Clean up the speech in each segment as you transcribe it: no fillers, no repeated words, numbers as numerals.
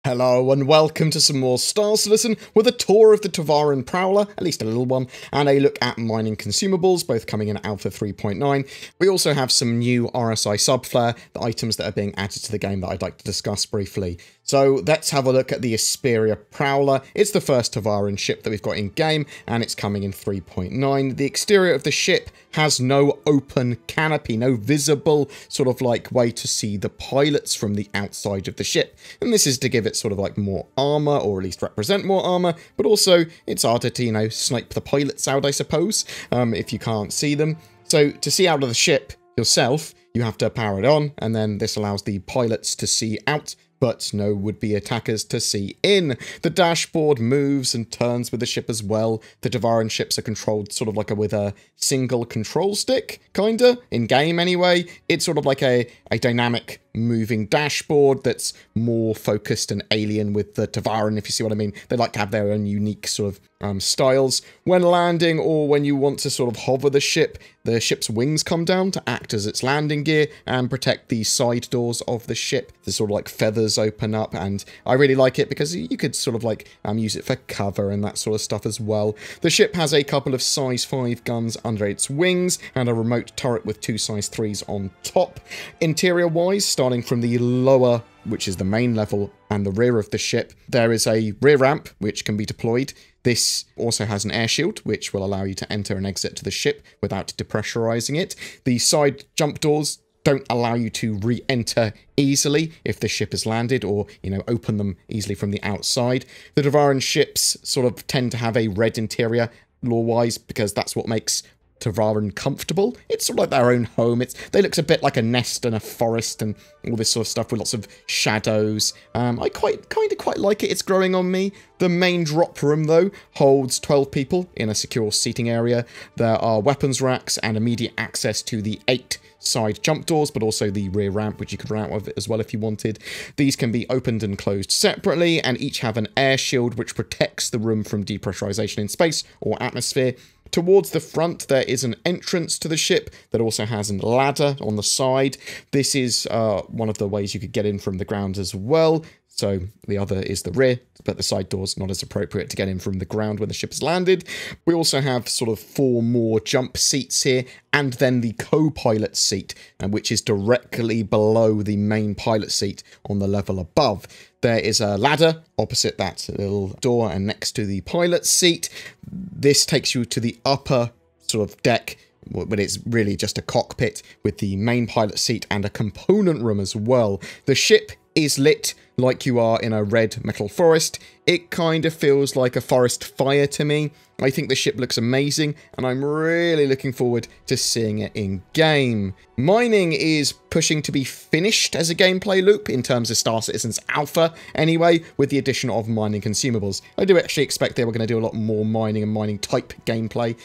Hello and welcome to some more Star Citizen with a tour of the Tevarin Prowler, at least a little one, and a look at Mining Consumables, both coming in Alpha 3.9. We also have some new RSI Sub Flair, the items that are being added to the game that I'd like to discuss briefly. So let's have a look at the Tevarin Prowler. It's the first Tevarin ship that we've got in game, and it's coming in 3.9. The exterior of the ship has no open canopy, no visible sort of like way to see the pilots from the outside of the ship. And this is to give it sort of like more armor, or at least represent more armor, but also it's harder to, you know, snipe the pilots out, I suppose, if you can't see them. So to see out of the ship yourself, you have to power it on, and then this allows the pilots to see out, but no would-be attackers to see in. The dashboard moves and turns with the ship as well. The Tevarin ships are controlled sort of like with a single control stick, kinda, in-game anyway. It's sort of like a dynamic moving dashboard that's more focused and alien with the Tevarin, if you see what I mean. They like to have their own unique sort of styles. When landing or when you want to sort of hover the ship's wings come down to act as its landing gear and protect the side doors of the ship. The sort of like feathers open up, and I really like it because you could sort of like use it for cover and that sort of stuff as well. The ship has a couple of size 5 guns under its wings and a remote turret with 2 size 3s on top. Interior wise, starting from the lower, which is the main level, and the rear of the ship, there is a rear ramp which can be deployed. This also has an air shield, which will allow you to enter and exit to the ship without depressurizing it. The side jump doors don't allow you to re-enter easily if the ship has landed, or, you know, open them easily from the outside. The Tevarin ships sort of tend to have a red interior lore-wise because that's what makes Tevarin comfortable. It's sort of like their own home. They look a bit like a nest in a forest and all this sort of stuff with lots of shadows. I kind of quite like it. It's growing on me. The main drop room, though, holds 12 people in a secure seating area. There are weapons racks and immediate access to the 8 side jump doors, but also the rear ramp, which you could run out of as well if you wanted. These can be opened and closed separately, and each have an air shield which protects the room from depressurization in space or atmosphere. Towards the front, there is an entrance to the ship that also has a ladder on the side. This is one of the ways you could get in from the ground as well. So the other is the rear, but the side door's not as appropriate to get in from the ground when the ship has landed. We also have sort of 4 more jump seats here, and then the Copilot Seat, which is directly below the main pilot seat on the level above. There is a ladder opposite that little door and next to the pilot seat. This takes you to the upper sort of deck, but it's really just a cockpit with the main pilot seat and a component room as well. The ship is lit like you are in a red metal forest. It kind of feels like a forest fire to me. I think the ship looks amazing, and I'm really looking forward to seeing it in game. Mining is pushing to be finished as a gameplay loop in terms of Star Citizen's Alpha anyway, with the addition of Mining Consumables. I do actually expect they were going to do a lot more mining and mining type gameplay,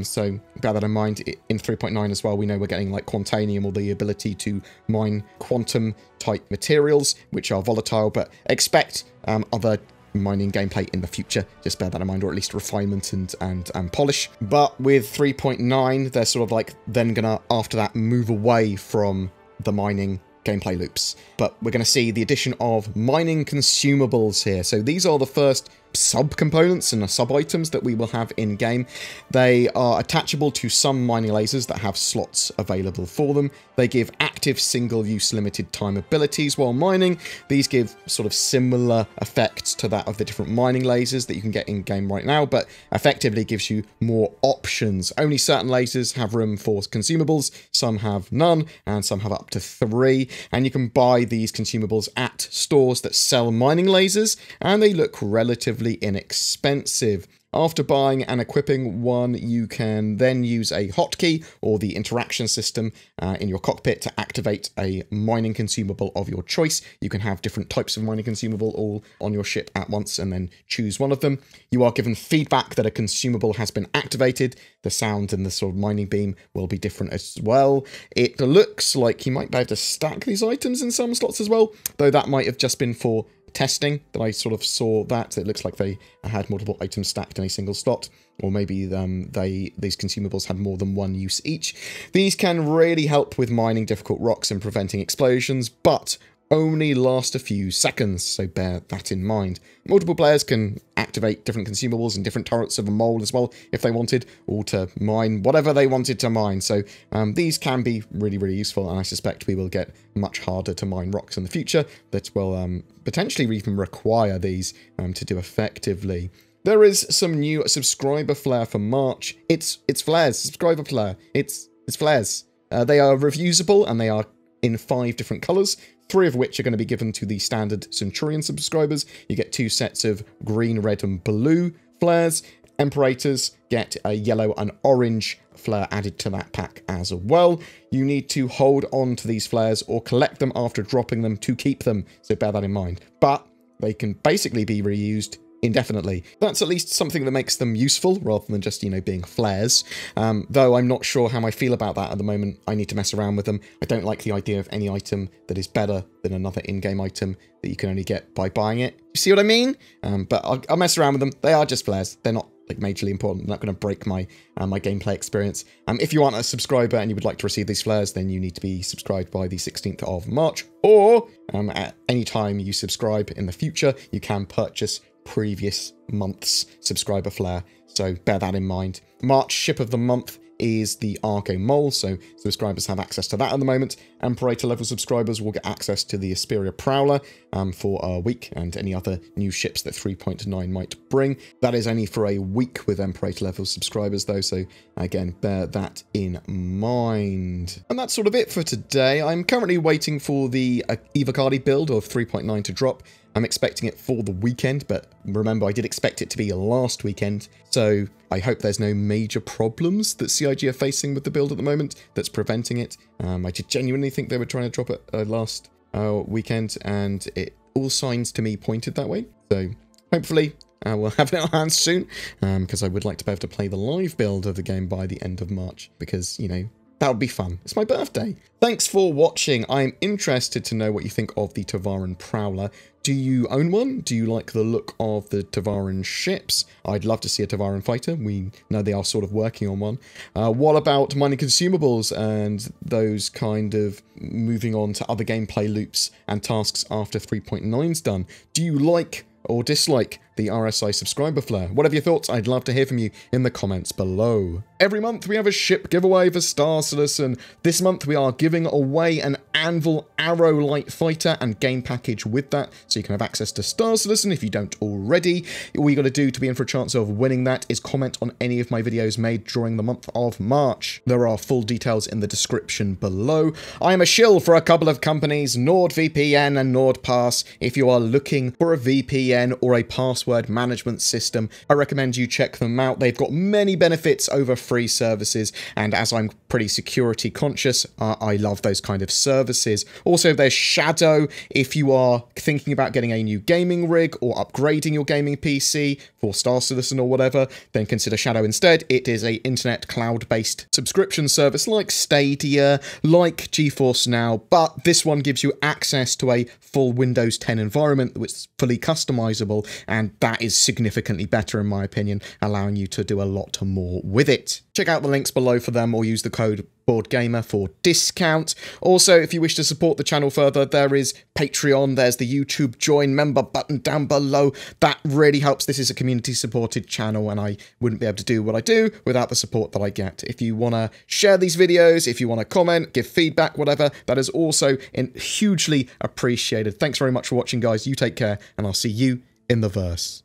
so bear that in mind. In 3.9 as well, we know we're getting like Quantanium, or the ability to mine quantum type materials, which are volatile, but expect other mining gameplay in the future. Just bear that in mind, or at least refinement and polish. But with 3.9, they're sort of like then gonna, after that, move away from the mining gameplay loops. But we're going to see the addition of Mining Consumables here. So these are the first sub-components and sub-items that we will have in-game. They are attachable to some mining lasers that have slots available for them. They give active single-use limited time abilities while mining. These give sort of similar effects to that of the different mining lasers that you can get in-game right now, but effectively gives you more options. Only certain lasers have room for consumables, some have none, and some have up to 3. And you can buy these consumables at stores that sell mining lasers, and they look relatively inexpensive. After buying and equipping one, you can then use a hotkey or the interaction system in your cockpit to activate a mining consumable of your choice. You can have different types of mining consumable all on your ship at once and then choose one of them. You are given feedback that a consumable has been activated. The sound and the sort of mining beam will be different as well. It looks like you might be able to stack these items in some slots as well, though that might have just been for testing that I sort of saw that. It looks like they had multiple items stacked in a single slot, or maybe these consumables had more than one use each. These can really help with mining difficult rocks and preventing explosions, but only last a few seconds, so bear that in mind. Multiple players can activate different consumables and different turrets of a mole as well, if they wanted, or to mine whatever they wanted to mine. So these can be really, really useful, and I suspect we will get much harder to mine rocks in the future that will potentially even require these to do effectively. There is some new subscriber flair for March. It's flares, subscriber flair. It's flares. They are reusable, and they are in 5 different colours, 3 of which are going to be given to the standard Centurion subscribers. You get 2 sets of green, red, and blue flares. Emperators get a yellow and orange flare added to that pack as well. You need to hold on to these flares or collect them after dropping them to keep them, so bear that in mind. But they can basically be reused indefinitely. That's at least something that makes them useful rather than just, you know, being flares. Though I'm not sure how I feel about that at the moment. I need to mess around with them. I don't like the idea of any item that is better than another in-game item that you can only get by buying it. You see what I mean? But I'll mess around with them. They are just flares. They're not like majorly important. They're not going to break my my gameplay experience. If you aren't a subscriber and you would like to receive these flares, then you need to be subscribed by the 16th of March, or at any time you subscribe in the future, you can purchase previous month's subscriber flare, so bear that in mind. March ship of the month is the Argo Mole, so subscribers have access to that at the moment. Imperator level subscribers will get access to the Tevarin Prowler for a week, and any other new ships that 3.9 might bring. That is only for a week with Imperator level subscribers though, so again, bear that in mind. And that's sort of it for today. I'm currently waiting for the Evocati build of 3.9 to drop. I'm expecting it for the weekend, but remember, I did expect it to be last weekend, so I hope there's no major problems that CIG are facing with the build at the moment that's preventing it. I did genuinely think they were trying to drop it last weekend, and it all signs to me pointed that way. So hopefully we'll have it in our hands soon, because I would like to be able to play the live build of the game by the end of March, because, you know, that would be fun. It's my birthday. Thanks for watching. I'm interested to know what you think of the Tevarin Prowler. Do you own one? Do you like the look of the Tevarin ships? I'd love to see a Tevarin fighter. We know they are sort of working on one. What about Mining Consumables and those kind of moving on to other gameplay loops and tasks after 3.9's done? Do you like or dislike the RSI subscriber flare? What are your thoughts? I'd love to hear from you in the comments below. Every month we have a ship giveaway for Star Citizen. This month we are giving away an Anvil Arrow Light Fighter and game package with that, so you can have access to Star Citizen if you don't already. All you got to do to be in for a chance of winning that is comment on any of my videos made during the month of March. There are full details in the description below. I am a shill for a couple of companies, NordVPN and NordPass. If you are looking for a VPN or a password management system, I recommend you check them out. They've got many benefits over free services, and as I'm pretty security conscious, I love those kind of services. Also, there's Shadow. If you are thinking about getting a new gaming rig or upgrading your gaming PC for Star Citizen or whatever, then consider Shadow instead. It is a internet cloud-based subscription service like Stadia, like GeForce Now, but this one gives you access to a full Windows 10 environment which is fully customizable, and that is significantly better in my opinion, allowing you to do a lot more with it. Check out the links below for them, or use the code BoredGamer for discount. Also, if you wish to support the channel further, there is Patreon, there's the YouTube join member button down below. That really helps. This is a community supported channel, and I wouldn't be able to do what I do without the support that I get. If you want to share these videos, if you want to comment, give feedback, whatever, that is also hugely appreciated. Thanks very much for watching, guys. You take care, and I'll see you in the verse.